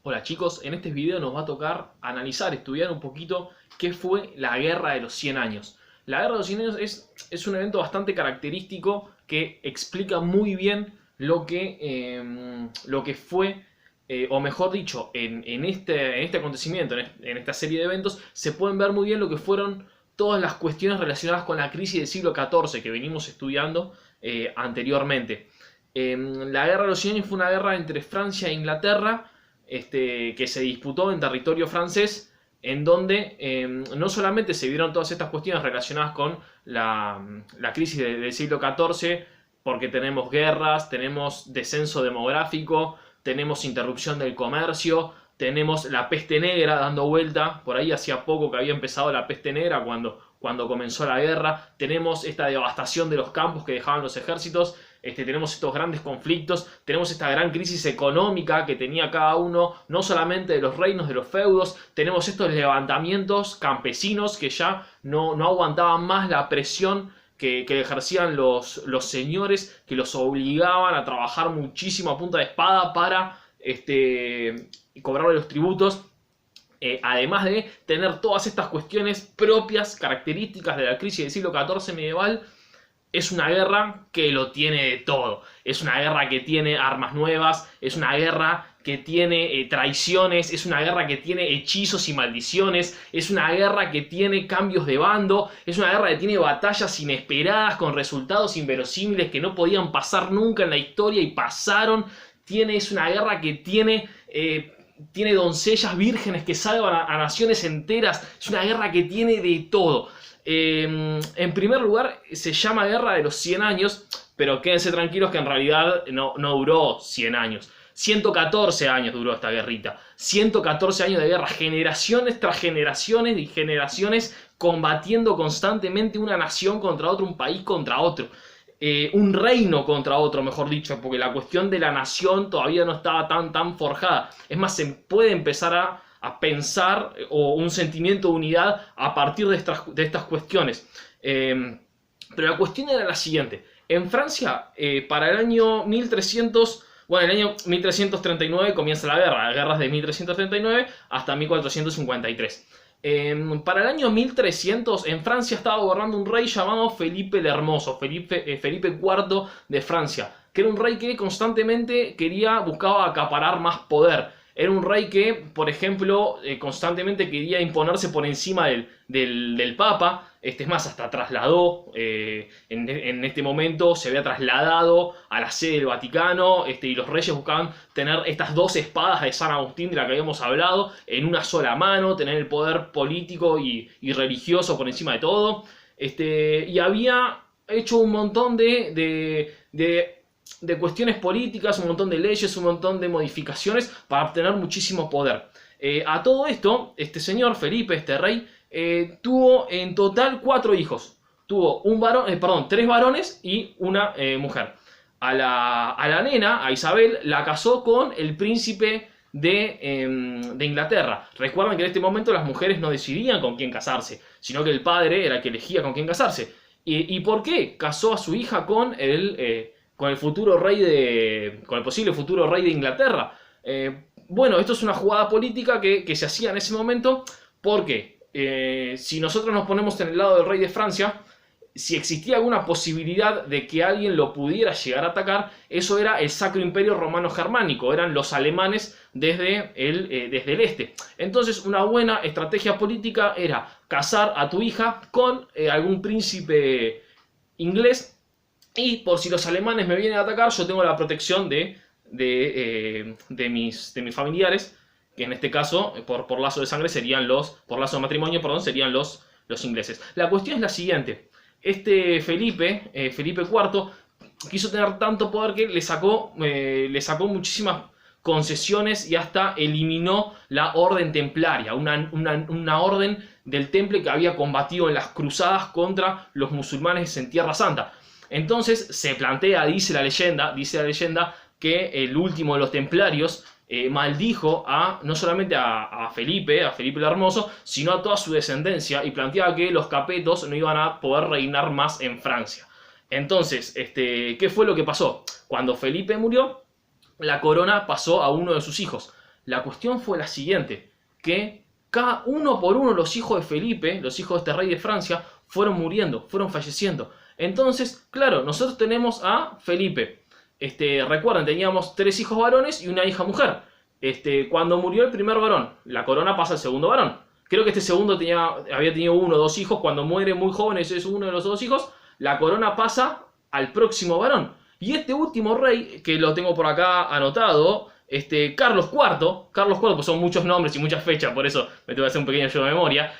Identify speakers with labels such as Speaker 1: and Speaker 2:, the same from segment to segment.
Speaker 1: Hola chicos, en este video nos va a tocar analizar, estudiar un poquito qué fue la Guerra de los 100 años. La Guerra de los 100 años es un evento bastante característico que explica muy bien lo que fue, o mejor dicho, en este acontecimiento, en esta serie de eventos, se pueden ver muy bien lo que fueron todas las cuestiones relacionadas con la crisis del siglo XIV que venimos estudiando anteriormente. La Guerra de los 100 años fue una guerra entre Francia e Inglaterra que se disputó en territorio francés, en donde no solamente se vieron todas estas cuestiones relacionadas con la crisis del siglo XIV, porque tenemos guerras, tenemos descenso demográfico, tenemos interrupción del comercio, tenemos la peste negra dando vuelta, por ahí hacía poco que había empezado la peste negra cuando comenzó la guerra, tenemos esta devastación de los campos que dejaban los ejércitos, tenemos estos grandes conflictos, tenemos esta gran crisis económica que tenía cada uno, no solamente de los reinos, de los feudos, tenemos estos levantamientos campesinos que ya no aguantaban más la presión que ejercían los señores, que los obligaban a trabajar muchísimo a punta de espada para cobrarle los tributos. Además de tener todas estas cuestiones propias, características de la crisis del siglo XIV medieval, es una guerra que lo tiene de todo. Es una guerra que tiene armas nuevas, es una guerra que tiene traiciones, es una guerra que tiene hechizos y maldiciones, es una guerra que tiene cambios de bando, es una guerra que tiene batallas inesperadas con resultados inverosímiles que no podían pasar nunca en la historia y pasaron. Es una guerra que tiene doncellas vírgenes que salvan a naciones enteras. Es una guerra que tiene de todo. En primer lugar, se llama Guerra de los 100 años, pero quédense tranquilos que en realidad no duró 100 años. 114 años duró esta guerrita. 114 años de guerra, generaciones tras generaciones y generaciones combatiendo constantemente una nación contra otra, un país contra otro. Un reino contra otro, mejor dicho, porque la cuestión de la nación todavía no estaba tan forjada. Es más, se puede empezar a pensar o un sentimiento de unidad a partir de estas cuestiones. Pero la cuestión era la siguiente. En Francia, para el año 1300, bueno, el año 1339 comienza la guerra. La guerra es de 1339 hasta 1453. Para el año 1300 en Francia estaba gobernando un rey llamado Felipe el Hermoso, Felipe IV de Francia, que era un rey que constantemente buscaba acaparar más poder. Era un rey que, por ejemplo, constantemente quería imponerse por encima del Papa. Es más, hasta trasladó, en este momento se había trasladado a la sede del Vaticano, y los reyes buscaban tener estas dos espadas de San Agustín de la que habíamos hablado en una sola mano, tener el poder político y religioso por encima de todo. Y había hecho un montón de cuestiones políticas, un montón de leyes, un montón de modificaciones para obtener muchísimo poder. A todo esto, este señor Felipe, este rey, tuvo en total 4 hijos. Tuvo tres varones y una mujer. A la nena, a Isabel, la casó con el príncipe de Inglaterra. Recuerden que en este momento las mujeres no decidían con quién casarse, sino que el padre era el que elegía con quién casarse. ¿Y por qué? Casó a su hija con el posible futuro rey de Inglaterra. Bueno, esto es una jugada política que se hacía en ese momento porque si nosotros nos ponemos en el lado del rey de Francia, si existía alguna posibilidad de que alguien lo pudiera llegar a atacar, eso era el Sacro Imperio Romano Germánico, eran los alemanes desde el este. Entonces una buena estrategia política era casar a tu hija con algún príncipe inglés, y por si los alemanes me vienen a atacar, yo tengo la protección de mis familiares, que en este caso, por lazo de sangre por lazo de matrimonio, perdón, serían los ingleses. La cuestión es la siguiente. Felipe IV, quiso tener tanto poder que le sacó muchísimas concesiones y hasta eliminó la orden templaria, una orden del temple que había combatido en las cruzadas contra los musulmanes en Tierra Santa. Entonces se plantea, dice la leyenda, que el último de los templarios maldijo no solamente a Felipe el Hermoso, sino a toda su descendencia, y planteaba que los capetos no iban a poder reinar más en Francia. Entonces, ¿qué fue lo que pasó? Cuando Felipe murió, la corona pasó a uno de sus hijos. La cuestión fue la siguiente, que cada uno por uno los hijos de Felipe, los hijos de este rey de Francia, fueron muriendo, fueron falleciendo. Entonces, claro, nosotros tenemos a Felipe. Recuerden, teníamos 3 hijos varones y una hija mujer. Cuando murió el primer varón, la corona pasa al segundo varón. Creo que este segundo había tenido 1 o 2 hijos. Cuando muere muy joven, ese es uno de los 2 hijos, la corona pasa al próximo varón. Y este último rey, que lo tengo por acá anotado, Carlos IV, pues son muchos nombres y muchas fechas, por eso me tengo que hacer un pequeño yo de memoria.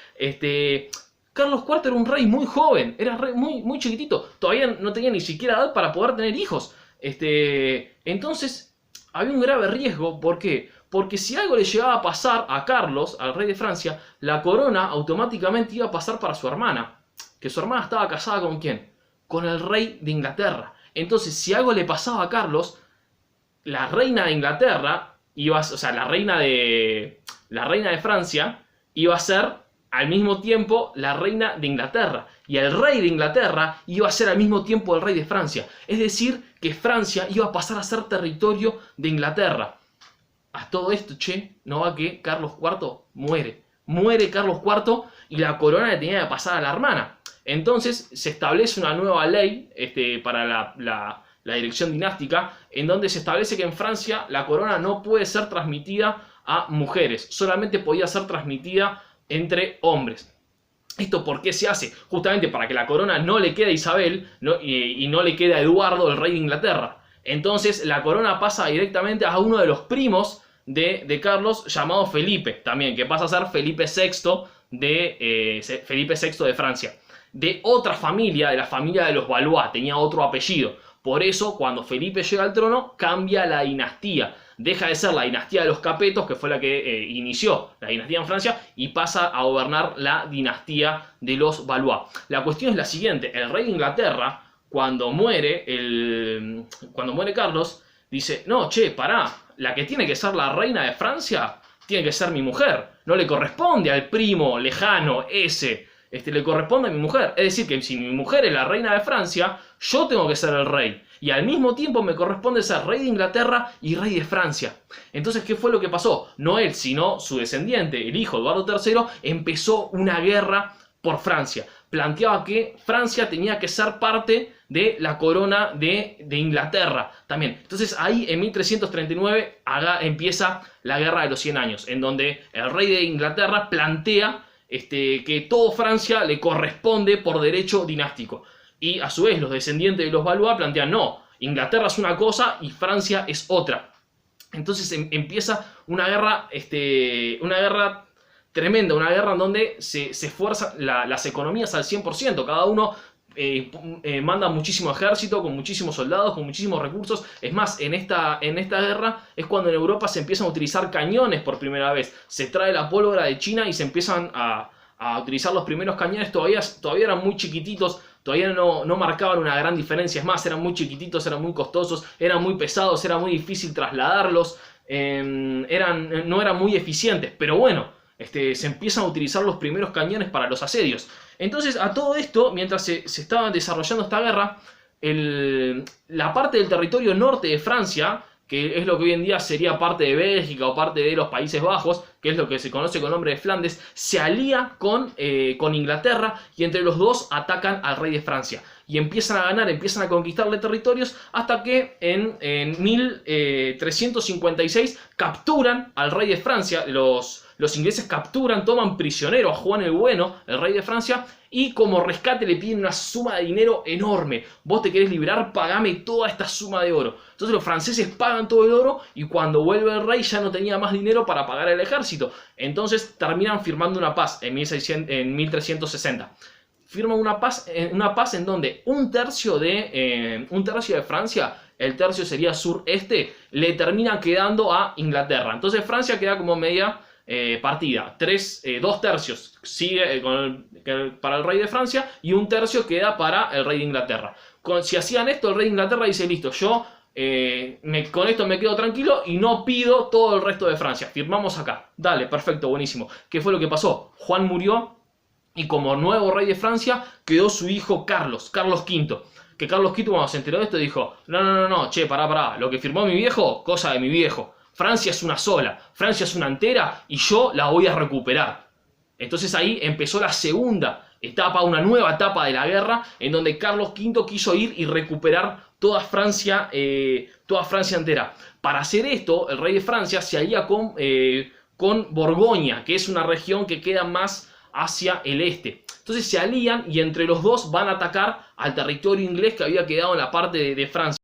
Speaker 1: Carlos IV era un rey muy joven, era rey muy, muy chiquitito, todavía no tenía ni siquiera edad para poder tener hijos. Entonces había un grave riesgo. ¿Por qué? Porque si algo le llegaba a pasar a Carlos, al rey de Francia, la corona automáticamente iba a pasar para su hermana. Que su hermana estaba casada ¿con quién? Con el rey de Inglaterra. Entonces, si algo le pasaba a Carlos, la reina de Inglaterra, la reina de Francia, iba a ser al mismo tiempo la reina de Inglaterra. Y el rey de Inglaterra iba a ser al mismo tiempo el rey de Francia. Es decir, que Francia iba a pasar a ser territorio de Inglaterra. A todo esto, no va que Carlos IV muere. Muere Carlos IV y la corona le tenía que pasar a la hermana. Entonces se establece una nueva ley para la dirección dinástica, en donde se establece que en Francia la corona no puede ser transmitida a mujeres. Solamente podía ser transmitida entre hombres. ¿Esto por qué se hace? Justamente para que la corona no le quede a Isabel y no le quede a Eduardo, el rey de Inglaterra. Entonces la corona pasa directamente a uno de los primos de Carlos, llamado Felipe, también, que pasa a ser Felipe VI de Francia. De otra familia, de la familia de los Valois, tenía otro apellido. Por eso, cuando Felipe llega al trono, cambia la dinastía. Deja de ser la dinastía de los Capetos, que fue la que inició la dinastía en Francia, y pasa a gobernar la dinastía de los Valois. La cuestión es la siguiente: el rey de Inglaterra, cuando muere Carlos, dice, no, pará, la que tiene que ser la reina de Francia tiene que ser mi mujer. No le corresponde al primo lejano ese. Le corresponde a mi mujer. Es decir, que si mi mujer es la reina de Francia, yo tengo que ser el rey. Y al mismo tiempo me corresponde ser rey de Inglaterra y rey de Francia. Entonces, ¿qué fue lo que pasó? No él, sino su descendiente, el hijo Eduardo III, empezó una guerra por Francia. Planteaba que Francia tenía que ser parte de la corona de Inglaterra también. Entonces ahí en 1339 empieza la guerra de los 100 años, en donde el rey de Inglaterra plantea que todo Francia le corresponde por derecho dinástico. Y a su vez los descendientes de los Valois plantean, no, Inglaterra es una cosa y Francia es otra. Entonces empieza una guerra tremenda, una guerra en donde se esfuerzan las economías al 100%, cada uno manda muchísimo ejército, con muchísimos soldados, con muchísimos recursos. Es más, en esta guerra es cuando en Europa se empiezan a utilizar cañones por primera vez. Se trae la pólvora de China y se empiezan a utilizar los primeros cañones. Todavía eran muy chiquititos, todavía no marcaban una gran diferencia. Es más, eran muy chiquititos, eran muy costosos, eran muy pesados, era muy difícil trasladarlos, no eran muy eficientes, pero bueno, se empiezan a utilizar los primeros cañones para los asedios. Entonces, a todo esto, mientras se estaba desarrollando esta guerra, la parte del territorio norte de Francia, que es lo que hoy en día sería parte de Bélgica o parte de los Países Bajos, que es lo que se conoce con el nombre de Flandes, se alía con Inglaterra y entre los dos atacan al rey de Francia. Y empiezan a ganar, empiezan a conquistarle territorios hasta que en 1356 capturan al rey de Francia. Los ingleses capturan, toman prisionero a Juan el Bueno, el rey de Francia, y como rescate le piden una suma de dinero enorme. Vos te querés liberar, pagame toda esta suma de oro. Entonces los franceses pagan todo el oro y cuando vuelve el rey ya no tenía más dinero para pagar el ejército. Entonces terminan firmando una paz en 1360. Firman una paz en donde un tercio de Francia, el tercio sería sureste, le termina quedando a Inglaterra. Entonces Francia queda como media partida. 2 tercios sigue para el rey de Francia y un tercio queda para el rey de Inglaterra. Si hacían esto, el rey de Inglaterra dice, listo, yo con esto me quedo tranquilo y no pido todo el resto de Francia. Firmamos acá. Dale, perfecto, buenísimo. ¿Qué fue lo que pasó? Juan murió y como nuevo rey de Francia quedó su hijo Carlos V. Que Carlos V, cuando se enteró de esto, dijo, no, pará, lo que firmó mi viejo, cosa de mi viejo. Francia es una sola, Francia es una entera y yo la voy a recuperar. Entonces ahí empezó la segunda etapa, una nueva etapa de la guerra, en donde Carlos V quiso ir y recuperar toda Francia entera. Para hacer esto, el rey de Francia se alía con Borgoña, que es una región que queda más hacia el este. Entonces se alían y entre los dos van a atacar al territorio inglés que había quedado en la parte de Francia.